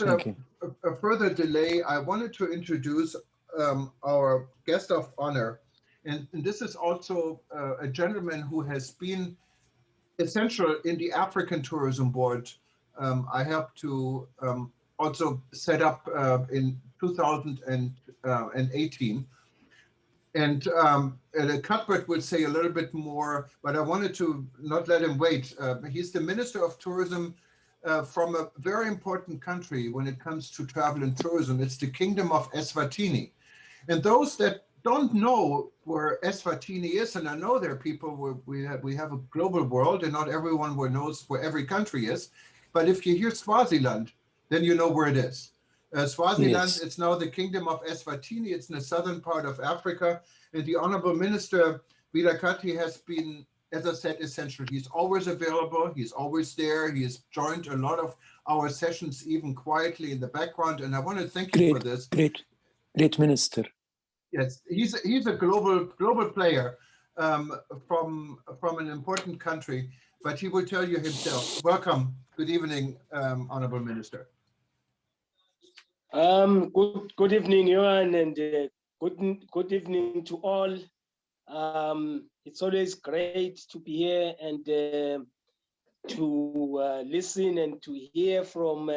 Without a further delay, I wanted to introduce our guest of honor. And this is also a gentleman who has been essential in the African Tourism Board. I helped to also set up in 2018. And Cuthbert will say a little bit more, but I wanted to not let him wait. He's the Minister of Tourism from a very important country when it comes to travel and tourism. It's the Kingdom of Eswatini. And those that don't know where Eswatini is, and I know there are people where we have a global world and not everyone knows where every country is, but if you hear Swaziland, then you know where it is. Swaziland, yes. It's now the Kingdom of Eswatini. It's in the southern part of Africa. And the Honorable Minister Vilakati has been, as I said, essential. He's always available. He's always there. He has joined a lot of our sessions, even quietly in the background. And I want to thank you for this. Great minister. Yes, he's a global player from an important country, but he will tell you himself. Welcome. Good evening, Honorable Minister. Good evening, Johan, and good evening to all. It's always great to be here and to listen and to hear from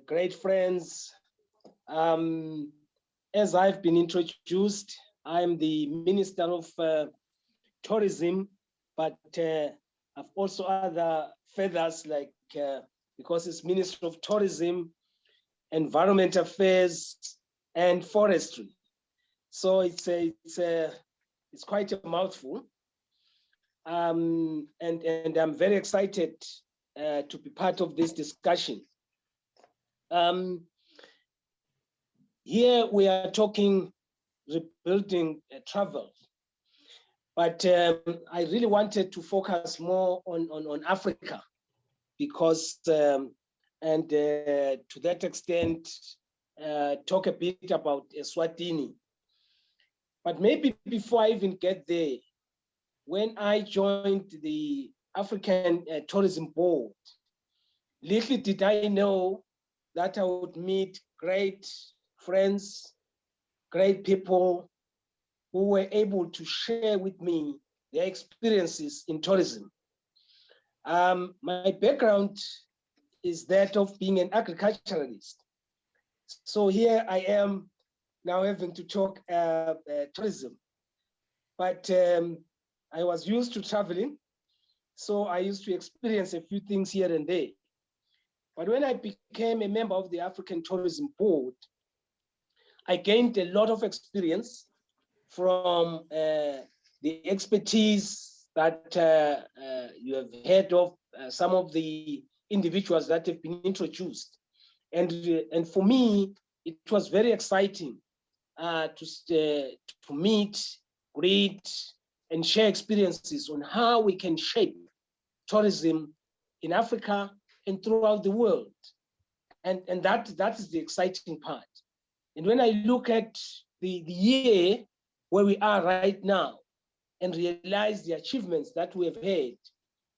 great friends. As I've been introduced, I'm the Minister of Tourism, but I've also other feathers like because it's Minister of Tourism, Environment Affairs, and Forestry. So it's quite a mouthful, and I'm very excited to be part of this discussion. Here we are talking rebuilding travel, but I really wanted to focus more on Africa because, and to that extent, talk a bit about Eswatini. But maybe before I even get there, when I joined the African Tourism Board, little did I know that I would meet great friends, great people who were able to share with me their experiences in tourism. My background is that of being an agriculturalist. So here I am now having to talk tourism. But I was used to traveling, so I used to experience a few things here and there. But when I became a member of the African Tourism Board, I gained a lot of experience from the expertise that you have heard of, some of the individuals that have been introduced. And for me, it was very exciting to meet, greet, and share experiences on how we can shape tourism in Africa and throughout the world. And that is the exciting part. And when I look at the year where we are right now and realize the achievements that we have had,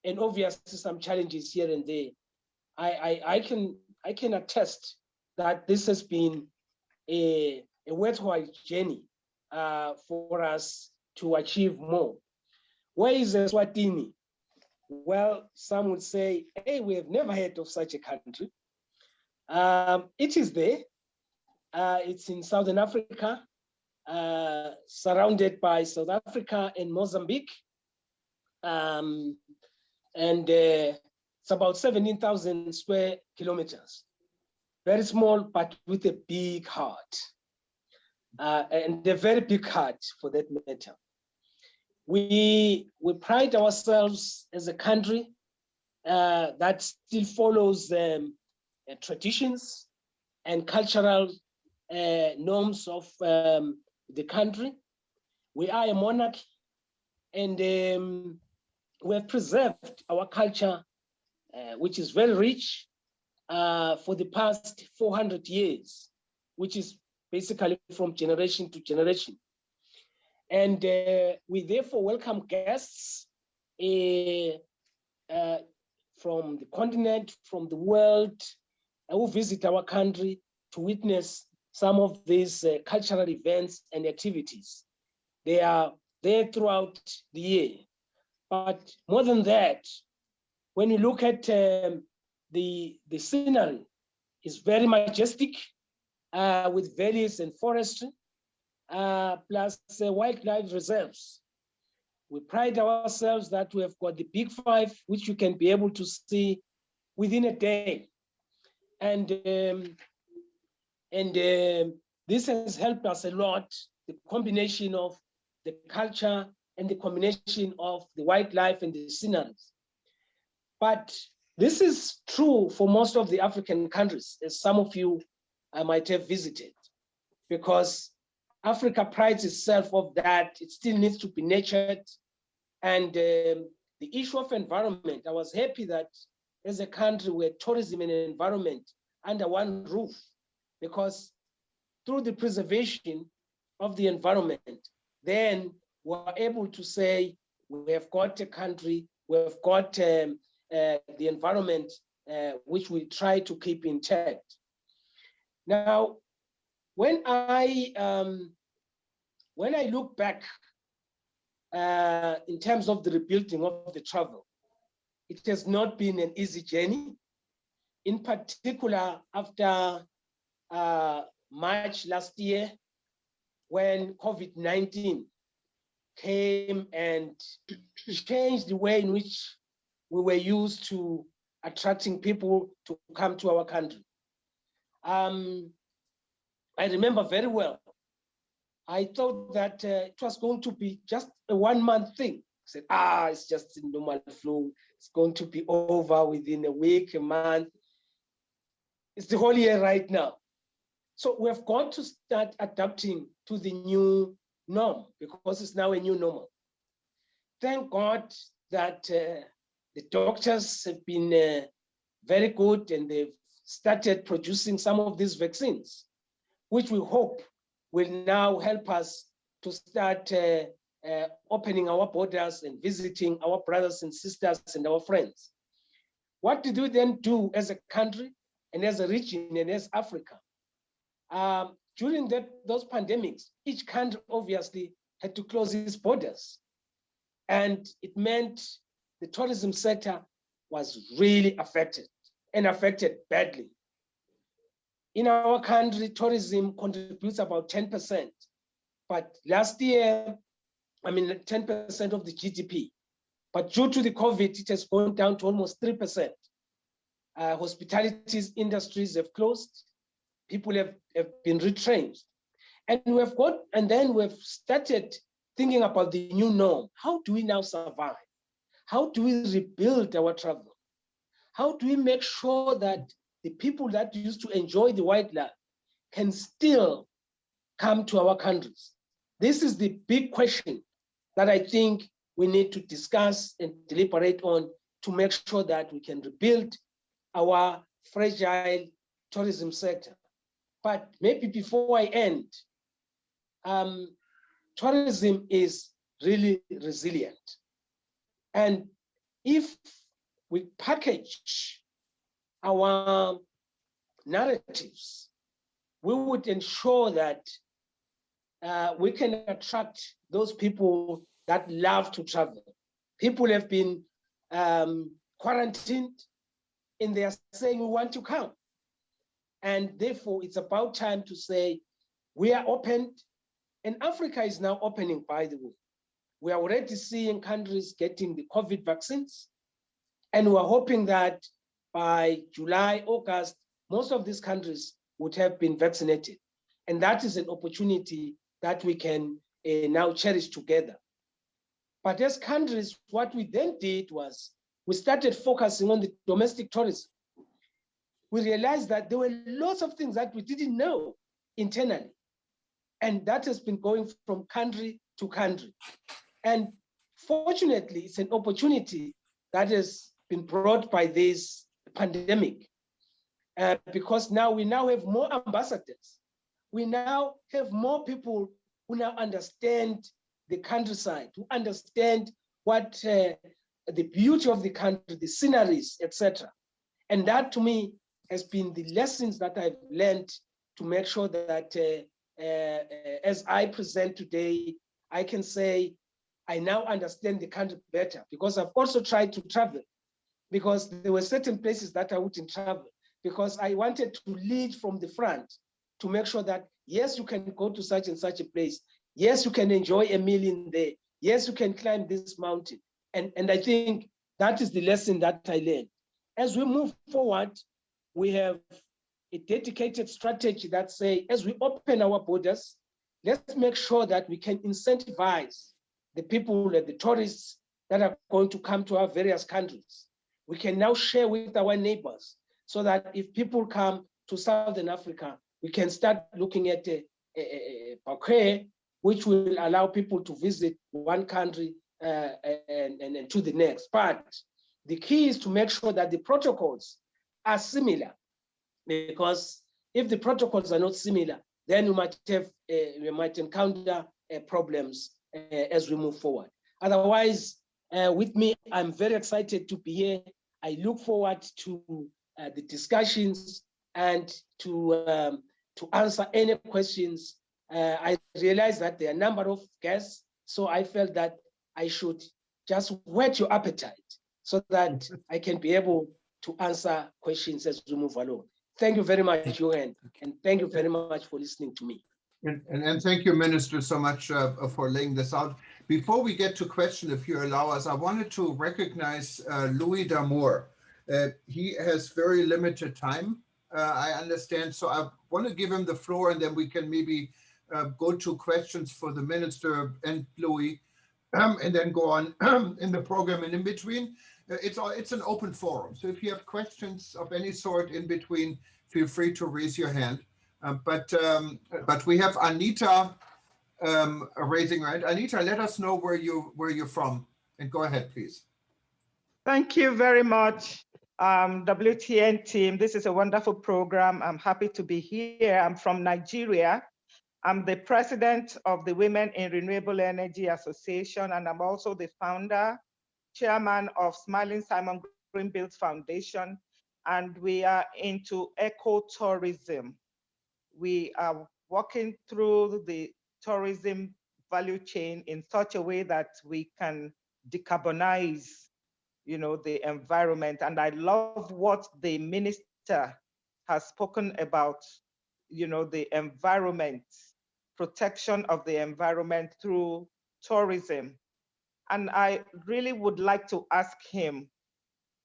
and obviously some challenges here and there, I can attest that this has been a worthwhile journey for us to achieve more. Where is Eswatini? Well, some would say, hey, we have never heard of such a country. It is there. It's in Southern Africa, surrounded by South Africa and Mozambique. And it's about 17,000 square kilometers. Very small, but with a big heart. And a very big heart for that matter. We pride ourselves as a country that still follows traditions and cultural norms of the country. We are a monarchy, and we have preserved our culture, which is very rich, for the past 400 years, which is basically from generation to generation. And we therefore welcome guests from the continent, from the world, who visit our country to witness some of these cultural events and activities. They are there throughout the year. But more than that, when you look at the scenery, it's very majestic with valleys and forestry, plus wildlife reserves. We pride ourselves that we have got the big five, which you can be able to see within a day. And this has helped us a lot, the combination of the culture and the combination of the wildlife and the sceneries. But this is true for most of the African countries, as some of you might have visited, because Africa prides itself of that. It still needs to be nurtured. And the issue of environment, I was happy that as a country where tourism and environment under one roof, because through the preservation of the environment, then we're able to say we have got a country, we've got the environment which we try to keep intact. Now, when I look back in terms of the rebuilding of the travel, it has not been an easy journey. In particular, after March last year, when COVID-19 came and changed the way in which we were used to attracting people to come to our country. I remember very well, I thought that it was going to be just a 1 month thing. I said, it's just a normal flu. It's going to be over within a week, a month. It's the whole year right now. So we've got to start adapting to the new norm, because it's now a new normal. Thank God that the doctors have been very good, and they've started producing some of these vaccines, which we hope will now help us to start opening our borders and visiting our brothers and sisters and our friends. What did we then do as a country and as a region and as Africa? During those pandemics, each country obviously had to close its borders. And it meant the tourism sector was really affected, and affected badly. In our country, tourism contributes about 10%. But last year, 10% of the GDP. But due to the COVID, it has gone down to almost 3%. Hospitality industries have closed. People have been retrained. And we've started thinking about the new norm. How do we now survive? How do we rebuild our travel? How do we make sure that the people that used to enjoy the wildlife can still come to our countries? This is the big question that I think we need to discuss and deliberate on to make sure that we can rebuild our fragile tourism sector. But maybe before I end, tourism is really resilient. And if we package our narratives, we would ensure that we can attract those people that love to travel. People have been quarantined, and they are saying we want to come. And therefore, it's about time to say we are open, and Africa is now opening, by the way. We are already seeing countries getting the COVID vaccines, and we're hoping that by July, August, most of these countries would have been vaccinated. And that is an opportunity that we can now cherish together. But as countries, what we then did was we started focusing on the domestic tourism. We realized that there were lots of things that we didn't know internally. And that has been going from country to country. And fortunately, it's an opportunity that has been brought by this pandemic, because now we have more ambassadors. We now have more people who now understand the countryside, who understand what the beauty of the country, the sceneries, etc. And that to me has been the lessons that I've learned to make sure that as I present today, I can say I now understand the country better, because I've also tried to travel, because there were certain places that I wouldn't travel, because I wanted to lead from the front to make sure that, yes, you can go to such and such a place. Yes, you can enjoy a meal in there. Yes, you can climb this mountain. And I think that is the lesson that I learned. As we move forward, we have a dedicated strategy that say, as we open our borders, let's make sure that we can incentivize the people and the tourists that are going to come to our various countries. We can now share with our neighbors, so that if people come to Southern Africa, we can start looking at a bouquet, which will allow people to visit one country and to the next. But the key is to make sure that the protocols are similar, because if the protocols are not similar, then we might encounter problems as we move forward. Otherwise, with me, I'm very excited to be here. I look forward to the discussions and to answer any questions. I realize that there are a number of guests, so I felt that I should just whet your appetite so that I can be able to answer questions as we move along. Thank you very much, Johan, and thank you very much for listening to me. And thank you, Minister, so much for laying this out. Before we get to question, if you allow us, I wanted to recognize Louis D'Amour. He has very limited time, I understand, so I want to give him the floor, and then we can maybe go to questions for the Minister and Louis, and then go on in the program. And in between, it's an open forum. So if you have questions of any sort in between, feel free to raise your hand. But we have Anita raising her hand. Anita, let us know where you're from, and go ahead, please. Thank you very much, WTN team. This is a wonderful program. I'm happy to be here. I'm from Nigeria. I'm the president of the Women in Renewable Energy Association, and I'm also the founder, chairman of Smiling Simon Greenfield Foundation, and we are into ecotourism. We are working through the tourism value chain in such a way that we can decarbonize, the environment. And I love what the minister has spoken about, the environment, protection of the environment through tourism. And I really would like to ask him,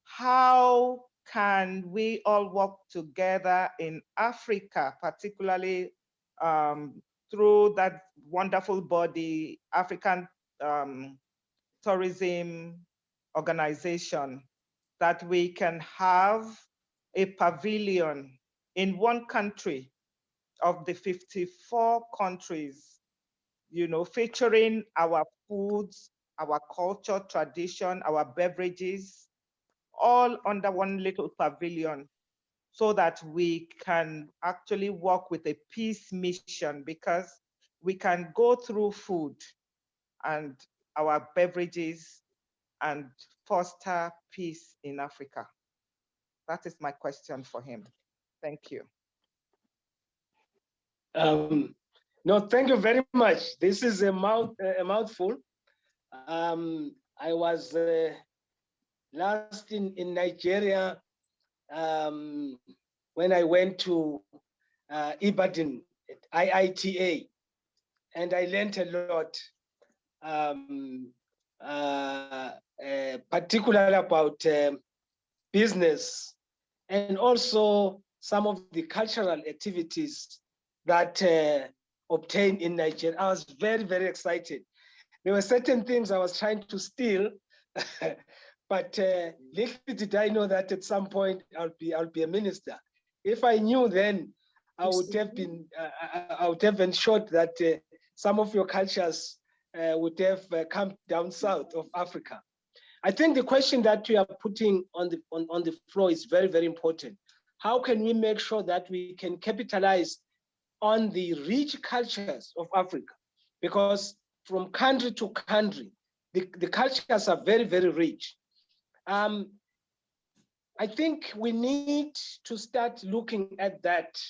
how can we all work together in Africa, particularly through that wonderful body, African Tourism Organization, that we can have a pavilion in one country of the 54 countries, featuring our foods, our culture, tradition, our beverages, all under one little pavilion, so that we can actually work with a peace mission, because we can go through food and our beverages and foster peace in Africa. That is my question for him. Thank you. No, thank you very much. This is a mouthful. I was last in Nigeria when I went to Ibadan at IITA, and I learned a lot, particularly about business, and also some of the cultural activities that obtained in Nigeria. I was very, very excited. There were certain things I was trying to steal, but little did I know that at some point I'll be a minister. If I knew then, I would have ensured that some of your cultures would have come down south of Africa. I think the question that you are putting on the floor is very, very important. How can we make sure that we can capitalize on the rich cultures of Africa? Because from country to country, the cultures are very, very rich. I think we need to start looking at that.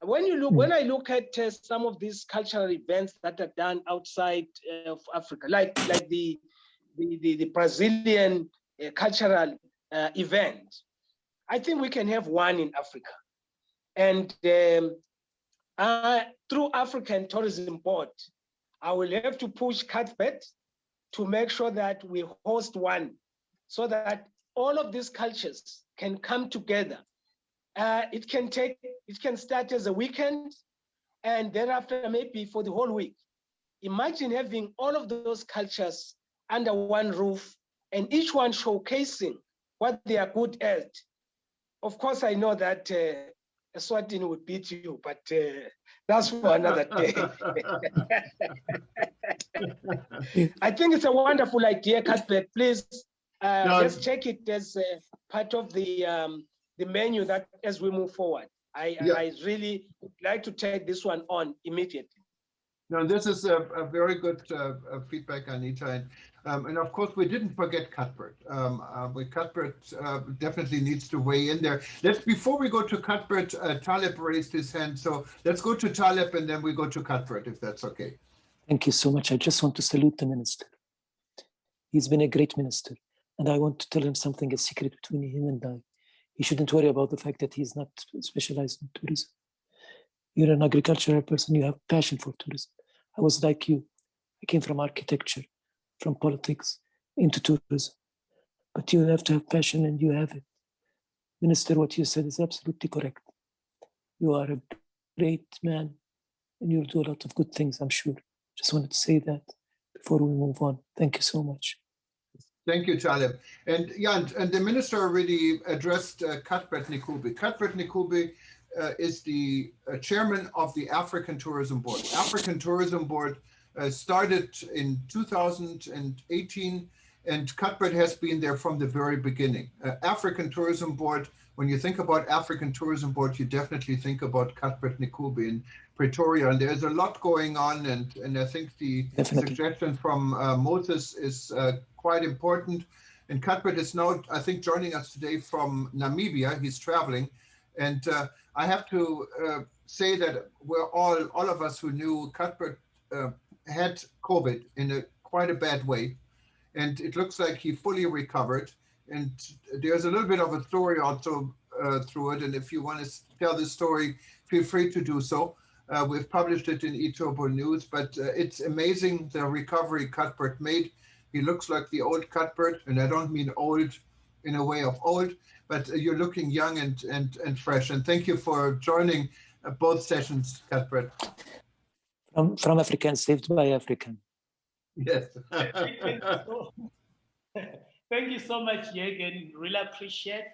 When I look at some of these cultural events that are done outside of Africa, like the Brazilian cultural event, I think we can have one in Africa. And through African Tourism Board, I will have to push Cuthbert to make sure that we host one, so that all of these cultures can come together. It can start as a weekend, and thereafter maybe for the whole week. Imagine having all of those cultures under one roof, and each one showcasing what they are good at. Of course, I know that Eswatini would beat you, but that's for another day. I think it's a wonderful idea, Cuthbert. Please, let's check it as part of the menu that as we move forward. I really would like to take this one on immediately. No, this is a very good feedback, Anita. And of course, we didn't forget Cuthbert. Cuthbert definitely needs to weigh in there. Before we go to Cuthbert, Taleb raised his hand. So let's go to Taleb and then we go to Cuthbert, if that's okay. Thank you so much. I just want to salute the minister. He's been a great minister. And I want to tell him something, a secret between him and I. He shouldn't worry about the fact that he's not specialized in tourism. You're an agricultural person, you have passion for tourism. I was like you. I came from architecture, from politics, into tourism. But you have to have passion, and you have it. Minister, what you said is absolutely correct. You are a great man, and you'll do a lot of good things, I'm sure. Just wanted to say that before we move on. Thank you so much. Thank you, Taleb. And yeah, and the minister already addressed Cuthbert Ncube. Cuthbert Ncube is the chairman of the African Tourism Board. African Tourism Board started in 2018, and Cuthbert has been there from the very beginning. African Tourism Board, when you think about African Tourism Board, you definitely think about Cuthbert Ncube in Pretoria, and there's a lot going on, and I think the suggestion from Moses is quite important. And Cuthbert is now, I think, joining us today from Namibia. He's traveling, and I have to say that we're all of us who knew Cuthbert had COVID in quite a bad way, and it looks like he fully recovered. And there's a little bit of a story also through it, and if you want to tell this story, feel free to do so. We've published it in Itobo News, but it's amazing the recovery Cuthbert made. He looks like the old Cuthbert, and I don't mean old in a way of old, but you're looking young and fresh. And thank you for joining both sessions, Cuthbert. From African, saved by African. Yes. Thank you so much, Jürgen. Really appreciate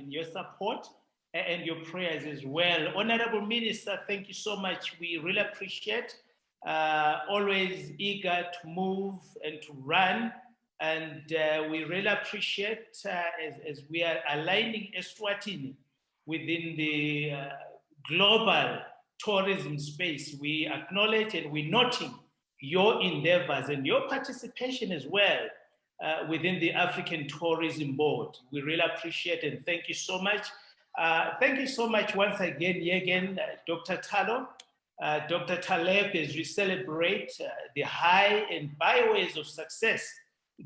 your support and your prayers as well. Honorable Minister, thank you so much. We really appreciate, always eager to move and to run. And we really appreciate as we are aligning Eswatini within the global tourism space. We acknowledge and we're noting your endeavors and your participation as well within the African Tourism Board. We really appreciate and thank you so much. Thank you so much once again, Dr. Talo, Dr. Taleb, as we celebrate the high and byways of success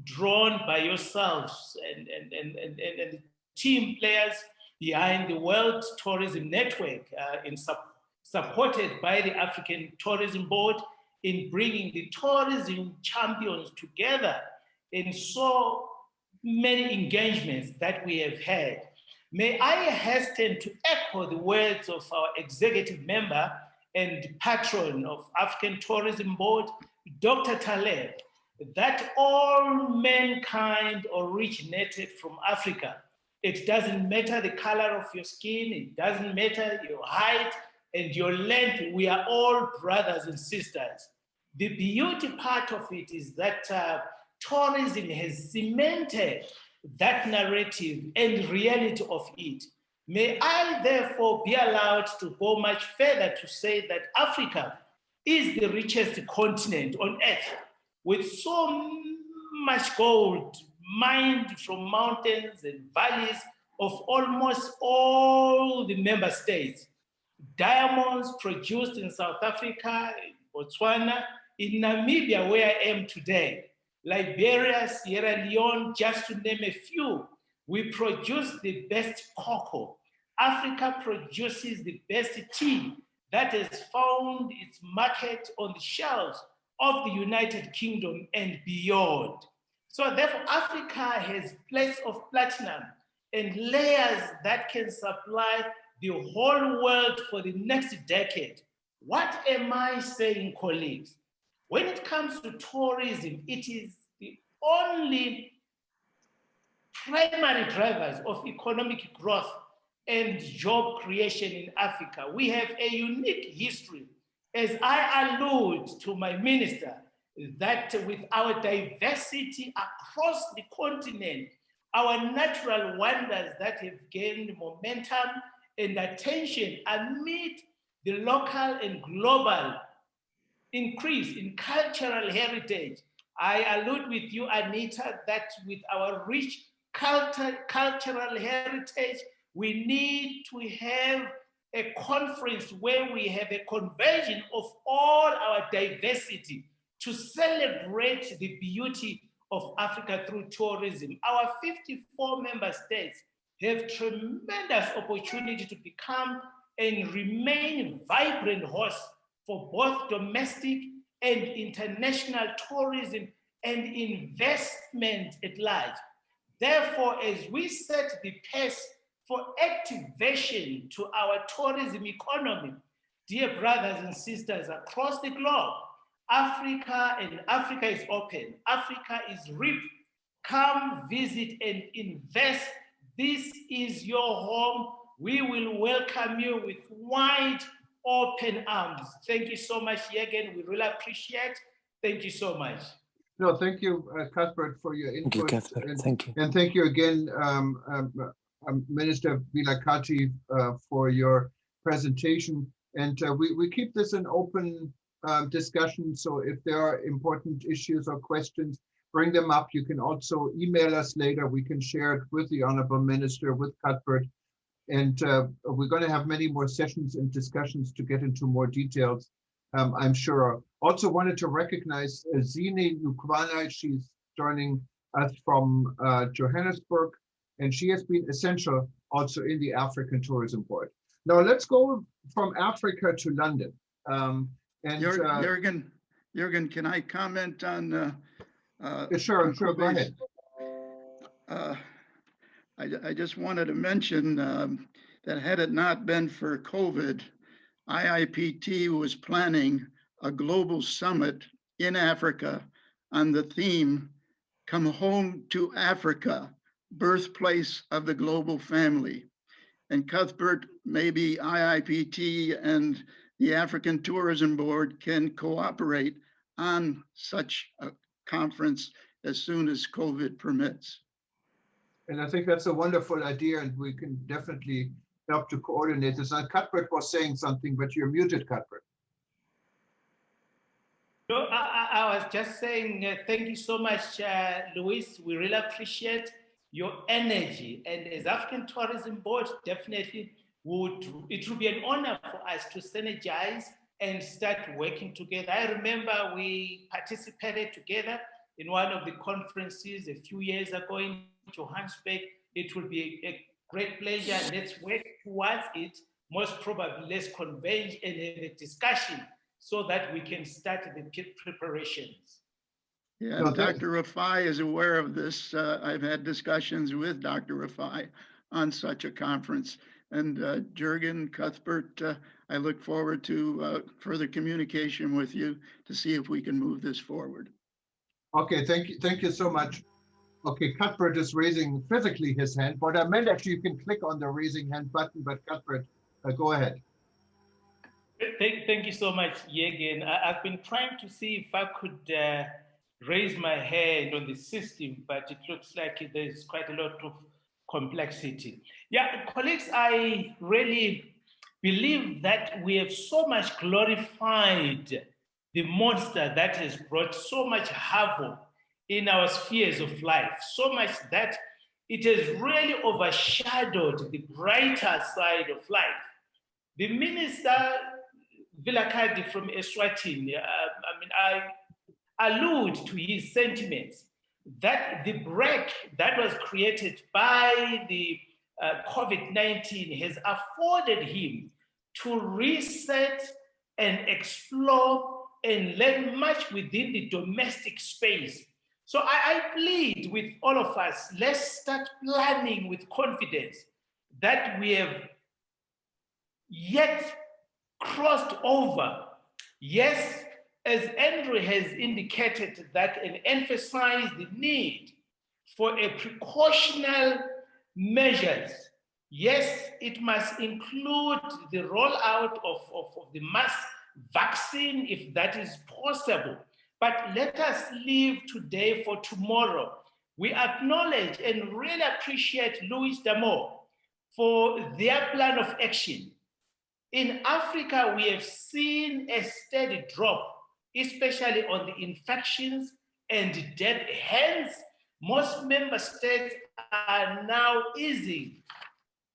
drawn by yourselves and team players behind the World Tourism Network, supported by the African Tourism Board in bringing the tourism champions together in so many engagements that we have had. May I hasten to echo the words of our executive member and patron of African Tourism Board, Dr. Taleb, that all mankind originated from Africa. It doesn't matter the color of your skin, it doesn't matter your height and your length, we are all brothers and sisters. The beauty part of it is that tourism has cemented that narrative and reality of it. May I therefore be allowed to go much further to say that Africa is the richest continent on earth, with so much gold mined from mountains and valleys of almost all the member states. Diamonds produced in South Africa, Botswana, in Namibia, where I am today, Liberia, Sierra Leone, just to name a few. We produce the best cocoa. Africa produces the best tea that has found its market on the shelves of the United Kingdom and beyond. So therefore, Africa has plates of platinum and layers that can supply the whole world for the next decade. What am I saying, colleagues? When it comes to tourism, it is the only primary drivers of economic growth and job creation in Africa. We have a unique history, as I allude to my minister, that with our diversity across the continent, our natural wonders that have gained momentum and attention amid the local and global increase in cultural heritage. I allude with you, Anita, that with our rich cultural heritage, we need to have a conference where we have a conversion of all our diversity to celebrate the beauty of Africa through tourism. Our 54 member states have tremendous opportunity to become and remain vibrant hosts for both domestic and international tourism and investment at large. Therefore, as we set the pace for activation to our tourism economy, dear brothers and sisters across the globe, Africa is open, Africa is rich. Come visit and invest. This is your home. We will welcome you with wide open arms. Thank you so much, Jürgen. We really appreciate. Thank you so much. No, thank you, Cuthbert, for your input. Thank you, Cuthbert. Thank you. And thank you again, Minister Vilakati, for your presentation. And we keep this an open discussion. So if there are important issues or questions, bring them up. You can also email us later. We can share it with the Honorable Minister, with Cuthbert. And we're going to have many more sessions and discussions to get into more details, I'm sure. Also wanted to recognize Zine Ukwana. She's joining us from Johannesburg, and she has been essential also in the African Tourism Board. Now let's go from Africa to London. Jürgen, can I comment on? Sure, go ahead. I just wanted to mention that had it not been for COVID, IIPT was planning a global summit in Africa on the theme, "Come Home to Africa, Birthplace of the Global Family." And Cuthbert, maybe IIPT and the African Tourism Board can cooperate on such a conference as soon as COVID permits. And I think that's a wonderful idea, and we can definitely help to coordinate this. Now, Cuthbert was saying something, but you're muted, Cuthbert. No, I was just saying thank you so much, Luis. We really appreciate your energy. And as African Tourism Board, definitely it would be an honor for us to synergize and start working together. I remember we participated together in one of the conferences a few years ago in Johannesburg. It will be a great pleasure. Let's work towards it. Most probably, let's converge and have a discussion so that we can start the preparations. Yeah, and Dr. Rafai is aware of this. I've had discussions with Dr. Rafai on such a conference. And Jürgen, Cuthbert, I look forward to further communication with you to see if we can move this forward. Okay, thank you so much. Okay, Cuthbert is raising physically his hand, but I meant actually you can click on the raising hand button, but Cuthbert, go ahead. Thank you so much, Jürgen. I've been trying to see if I could raise my hand on the system, but it looks like there's quite a lot of complexity. Yeah, colleagues, I really believe that we have so much glorified the monster that has brought so much havoc in our spheres of life, so much that it has really overshadowed the brighter side of life. The Minister Vilakati from Eswatini, I allude to his sentiments that the break that was created by the COVID-19 has afforded him to reset and explore and learn much within the domestic space. So I plead with all of us, let's start planning with confidence that we have yet crossed over. Yes, as Andrew has indicated that and emphasized the need for a precautionary measures. Yes, it must include the rollout of the mass vaccine if that is possible. But let us live today for tomorrow. We acknowledge and really appreciate Louis D'Amour for their plan of action. In Africa, we have seen a steady drop, especially on the infections and death. Hence, most member states are now easing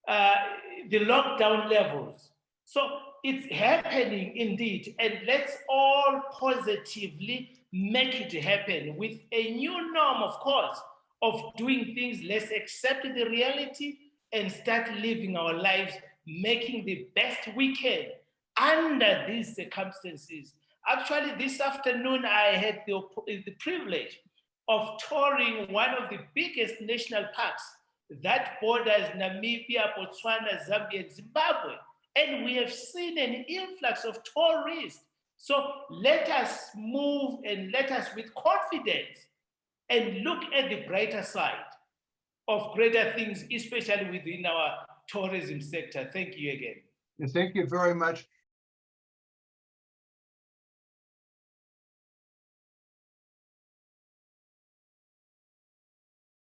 the lockdown levels. So it's happening indeed, and let's all positively make it happen with a new norm, of course, of doing things. Let's accept the reality and start living our lives, making the best we can under these circumstances. Actually, this afternoon, I had the privilege of touring one of the biggest national parks that borders Namibia, Botswana, Zambia, and Zimbabwe. And we have seen an influx of tourists. So let us move and let us with confidence and look at the brighter side of greater things, especially within our tourism sector. Thank you again. Thank you very much.